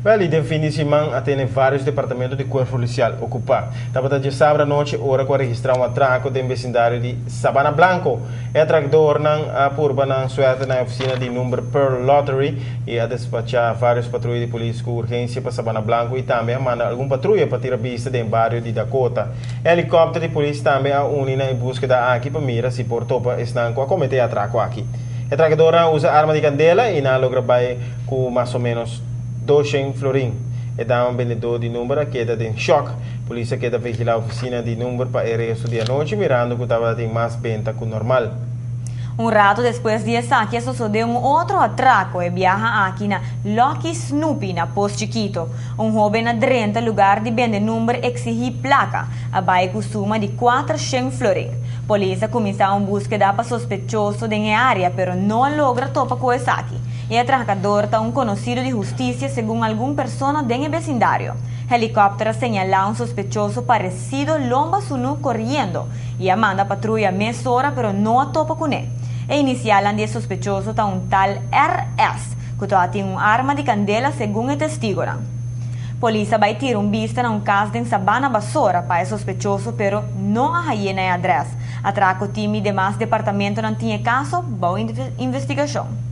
Well, e definitivamente tem vários departamentos de corpo policial ocupados. Estava de sábado à noite, hora para registrar um atraco do vecindário de Sabana Blanco. É traidor na purba na suerte na oficina de número Pearl Lottery e a despachar vários patrulhas de polícia com urgência para Sabana Blanco e também manda alguma patrulha para tirar vista do bairro de Dakota. Helicóptero de polícia também a unina em busca da aqui para mira se por topa estão a cometer atraco aqui. A traidora usa arma de candela e não logra vai com mais ou menos 200 florim. E dá um vendedor de número que está em choque. A polícia queda vigilar a oficina de número para o resto da noite, mirando que estava tem mais venda que o normal. Rato depois de saque, sucedeu outro atraco e viaja aqui na Lucky Snoopy, na Post Chiquito. Jovem na 30 lugar de vender número exigir placa, abai com suma de 400 florim. Polícia começou uma búsqueda para sospechoso em área, pero não logra topar com o saque. E o atracador está conhecido de justiça, segundo alguma pessoa do vecindário. Helicóptero señala um sospechoso parecido lomba sunu correndo e manda patrulha meia hora, pero não topa com ele. E inicial de sospechoso está tal RS, que tem uma arma de candela, segundo o testigo. Polícia vai tirar vista na caso de Sabana Basora para o sospechoso, pero não há na adresse. Atraco time de mais departamento não tinha caso, boa investigação.